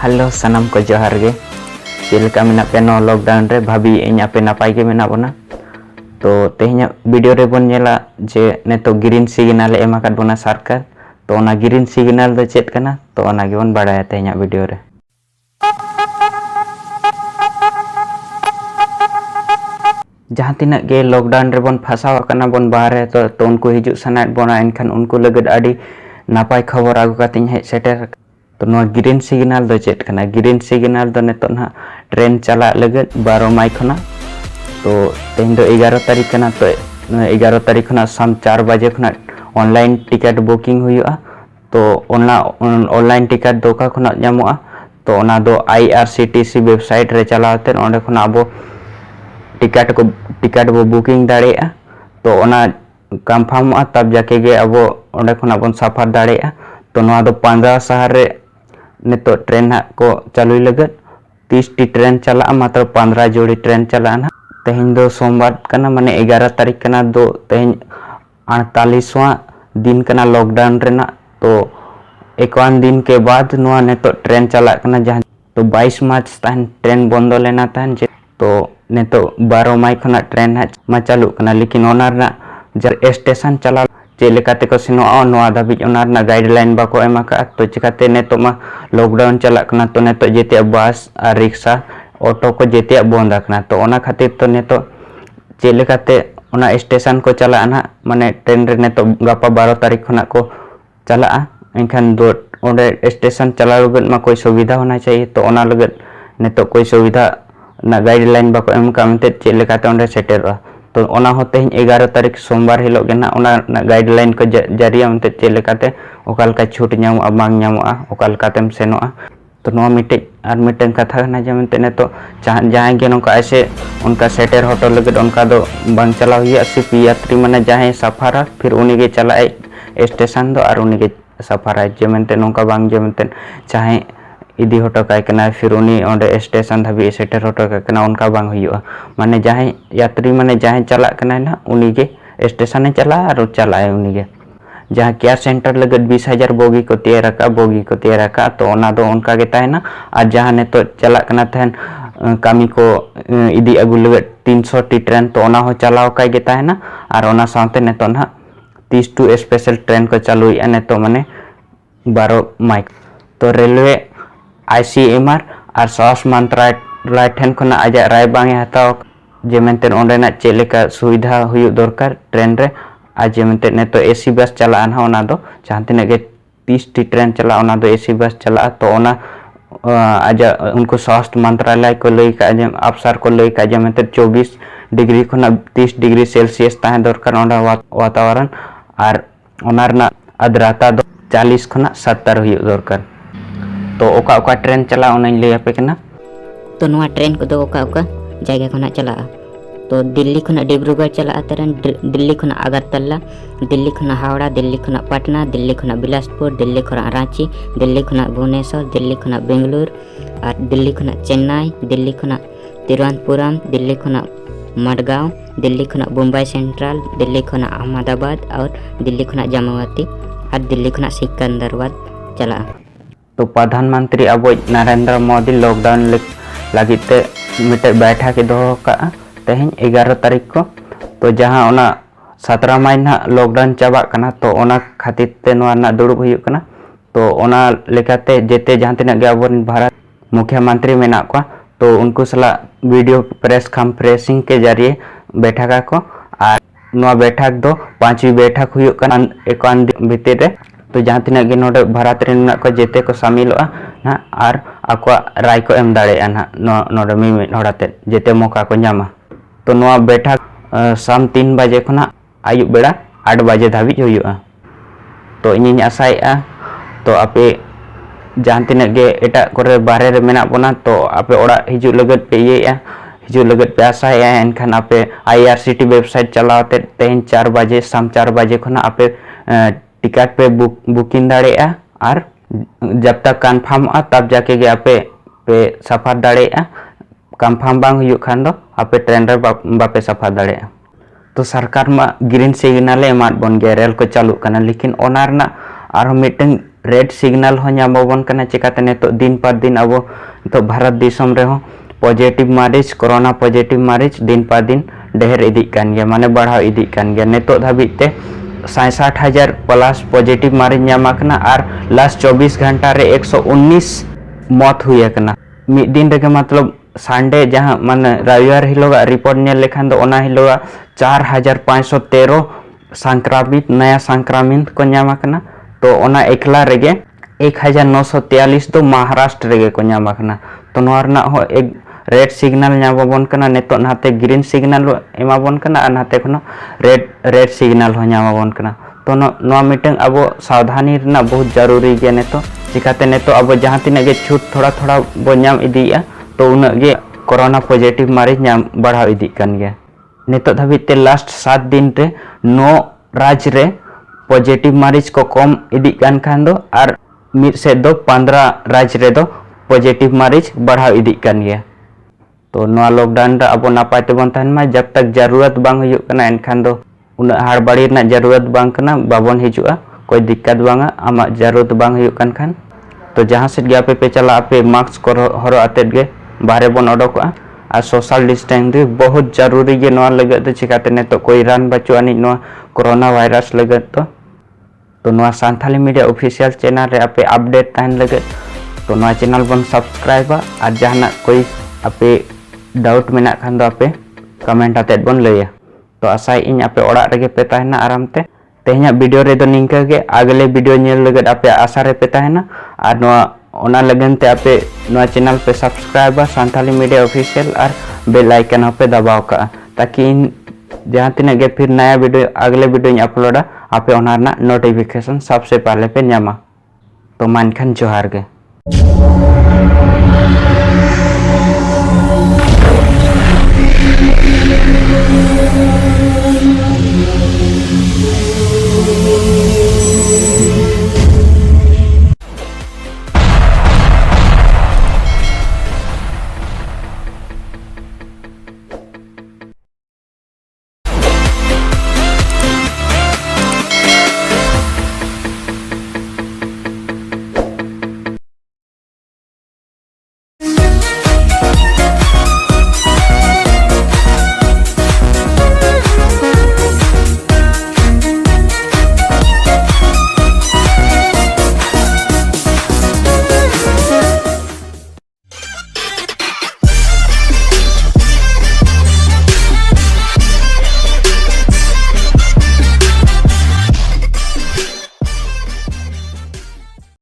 Hello सनम को जोहार गे चेलका मेना पे नो लॉकडाउन रे भाभी इन आपे नापाय गे मेना बोना तो तेहኛ वीडियो रे बोन नेला जे नेतो ग्रीन सिग्नल एम आकाद बोना सरकार तो ओना ग्रीन सिग्नल दो चेत कना तो ओना गे बोन बाडाया तेहኛ वीडियो रे जहाँ तिना गे लॉकडाउन रे बोन फसाव कना बोन बाहरे तो उनको हिजुक सनात बोना एनखान उनको लगद आडी नापाय खबर आगु कातिन हे सेटर तो नो ग्रीन सिग्नल दो चेत कना ग्रीन सिग्नल दो नेतो ना ट्रेन चला लगद 12 मई खना तो तेहन दो 11 तारीख कना तो 11 तारीख खना शाम 4 बजे खना ऑनलाइन टिकट बुकिंग हुआ तो ओना ऑनलाइन टिकट दोका खना ᱧᱟᱢᱚᱜᱼᱟ तो ओना दो IRCTC वेबसाइट रे चलाते ओंडे खना अब टिकट वो बुकिंग दाड़ेया तो ओना कंफर्म तब जाके गे अब ओंडे खना बन सफर दाड़ेया तो नोआ दो 15 शहर रे नेतो ट्रेन को चालू लगत 30 टी ट्रेन चला मात्र 15 जोड़ी ट्रेन चला ना तेहन दो सोमवार कना माने 11 तारीख कना दो तेहन 48वां दिन कना लॉकडाउन रेना तो 51 दिन के बाद नोआ नेतो ट्रेन चला कना जहां तो 22 मार्च तहन ट्रेन बंद लेना तहन तो नेतो 12 मई खना ट्रेन मा चालू कना लेकिन ओनारना जर स्टेशन चला चेलेकाते को सेनोआ नोआ धाबिज ओनारना गाइडलाइन बाको एमाका तो चिकाते नेतो मा लॉकडाउन चला कना तो नेतो जेते बस और रिक्शा ऑटो को जेते बंद कना तो ओना खातिर तो नेतो चेलेकाते ओना स्टेशन को चला ना माने ट्रेन रे नेतो गापा 12 तारीख खना को चला एनखान दो ओंडे स्टेशन चला लगत मा कोई सुविधा होना चाहिए तो ओना लगत नेतो कोई सुविधा ना गाइडलाइन बाको एमका मते चेलेकाते ओंडे सेटेर तो ओना होते 11 तारीख सोमवार हिलो गेना ओना गाइडलाइन को जारी मते चेलेकाते ओकालका छूट ᱧᱟᱢᱚᱜᱼᱟ बांग ᱧᱟᱢᱚᱜᱼᱟ ओकालकातेम सेनोआ तो नोआ मिटे और मिटन कथा ना जमते ने तो जहां गे नोका ऐसे उनका सेटर होटो लगत उनका दो बांग चला हुआ सिर्फ यात्री माने जहां सफर फिर उनी गे चलाए स्टेशन दो और उनी गे सफर जमते नोका बांग जमते चाहे इदी होटो काय कना फिर उनी ओंडे स्टेशन धाबी सेटर होटो काय कना उनका बांग हुआ माने जहां यात्री माने जहां चला कना ना उनी गे स्टेशन चला और चलाए उनी गे जहाँ केयर सेंटर लगत 20,000 बोगी को तैयार का तो ओना दो उनका गे ताहेना और जहाँ ने तो चला कना तहन कामी को इदी अगु लगत 300 टी ट्रेन तो ओना हो चलाव काय गे ताहेना और ओना साथे ने तो ना 32 स्पेशल ट्रेन को चालू ने तो माने 12 मई तो रेलवे ICMR और स्वास्थ्य मंत्रालय ठेन खना आजा राय बांगे हताव जे मेनते ओंडेना चेलेका सुविधा हुई दरकार ट्रेन रे आज मेनते ने तो AC बस चला ना ओना दो जहां तिने गे 30 टी ट्रेन चला ओना दो AC बस चला तो ओना आज उनको स्वास्थ्य मंत्रालय को लई का अफसर को लई का मेनते 24 डिग्री खना 30 डिग्री सेल्सियस ताहे दरकार ओंडा वातावरण और ओनारना आर्द्रता दो 40 खना 70 हुई दरकार तो ओका ट्रेन चला ओना लई आपे कना तो नोआ ट्रेन को दो ओका जगह खना चला तो दिल्ली खुना डिब्रूगढ़ चला तरन दिल्ली खुना अगरतला दिल्ली खुना हावड़ा दिल्ली खुना पटना दिल्ली खुना बिलासपुर दिल्ली खुना रांची दिल्ली खुना भुवनेश्वर दिल्ली खुना बेंगलुरु और दिल्ली खुना चेन्नई दिल्ली खुना तिरुवनंतपुरम दिल्ली खुना मडगांव दिल्ली खुना मुंबई सेंट्रल दिल्ली खुना अहमदाबाद और दिल्ली खुना जामावती और दिल्ली खुना सिकंदराबाद चला तो प्रधानमंत्री अब नरेंद्र मोदी लॉकडाउन लगिते मिटे बैठक के दो का तेहन 11 तारीख को तो जहां ओना 17 मई ना लॉकडाउन चाबा कना तो ओना खातिर ते नोआ ना दुड़ुब हुई कना तो ओना लेकाते जेते जहां तिना गे अब भारत मुख्यमंत्री मेना को तो उनको सला वीडियो प्रेस कॉन्फ्रेंसिंग के जरिए बैठक को और नोआ बैठक दो 5वीं बैठक हुई कना 51 दिन भीतर रे तो जहां तिना गे नोडे भारत रे को जेते को शामिलवा ना और आको राय को एम दाड़ेया ना नोडे मी होड़ाते जेते मौका को ᱧᱟᱢᱟ तो नोआ बैठक शाम 3 बजे खना आयुब बेड़ा 8 बजे धाबी हुआ तो इन आशाया तो आपे जहां तिना गे एटा करे बारे रे मेना बोना तो आपे ओड़ा हिजु लगत पे हिजु लगत पे आशाया एनखान आपे IRCTC वेबसाइट चलाते तेहन 4 बजे शाम 4 बजे खना आपे टिकट पे बुकिंग दाड़ेया और जब तक कंफर्म तब जाके गे आपे पे सफर दाड़ेया कंफर्म बांग हुई खान दो आपे ट्रेन रे बापे सफर दाड़ेया तो सरकार मा ग्रीन सिग्नल एमाद बन गे रेल को चालू कना लेकिन ओनारना और मिटन रेड सिग्नल हो नामाबन कना चिकाते नितो दिन पर दिन अब नितो भारत दिसम रे हो positive Maareech corona positive Maareech दिन पर दिन ढेर इदी कान गया माने बढ़ाव इदी कान गया नितो धाबिते 67,000 प्लस पॉजिटिव मारिच नामाकना और लास्ट 24 घंटा रे 119 मौत हुई कना मिद दिन रे मतलब संडे जहाँ माने रविवार हिलोगा रिपोर्ट नेल लेखान दो ओना हिलोगा 4,513 संक्रमित नया संक्रमित को नामाकना तो ओना एकला रेगे 1,943 तो महाराष्ट्र रेगे को नामाकना तो नोरना हो एक रेड सिग्नल नामाबन कना नेतो नाते ग्रीन सिग्नल एमाबन कना और नाते खनो रेड सिग्नल हो नामाबन कना तो नो मिटंग अब सावधानी रना बहुत जरूरी गया नेतो चिकाते नेतो अब जहाँ तीना गे छूट थोड़ा थोड़ा बो नाम इदिया तो उन्हें गे कोरोना पॉजिटिव मारिच नाम बढ़ाव इदी कान गया नितो धाबिते लास्ट 7 दिन रे 9 राज्य रे पॉजिटिव मारिच को कम इदी कान खान दो और मिड से दो 15 राज्य रे दो पॉजिटिव मारिच बढ़ाव इदी कान गया तो नोआ लॉकडाउन रे अब नापाय तेबन तहन मा जब तक जरूरत बांग हुयुग कना एनखान दो उन हाड़बाड़ी ना जरूरत बांग कना बाबन हिजुआ कोई दिक्कत बांगा आमा जरूरत बांग हुयुग कान खान तो जहाँ से गया पे चला पे मास्क को हरो आते गे बाहरे बन ओडोका और सोशल डिस्टेंसिंग बहुत जरूरी गे नोआ लगत तो चिकाते ने तो कोई रान बचो आनी नोआ कोरोना वायरस लगत तो नोआ सांथाली मीडिया ऑफिशियल चैनल रे आपे अपडेट तहन लगत तो नोआ चैनल बन सब्सक्राइब और जहाना कोई आपे डाउट मेना खान दो आपे कमेंट आते बन लैया तो आशा इन आपे ओड़ा रेगे पे तहना आराम ते तेहना वीडियो रे दो निंका गे अगले वीडियो नेल लगत आपे आशा रे पे तहना और नोआ ओना लगन ते आपे नोआ चैनल पे सब्सक्राइब सांथाली मीडिया ऑफिशियल और बेल आइकन पे दबाव का ताकि इन जहाँ तीन गे फिर नया वीडियो अगले वीडियो अपलोडा आपे ओना ना नोटिफिकेशन सबसे पहले पे नामा तो मानखान जोहार गे।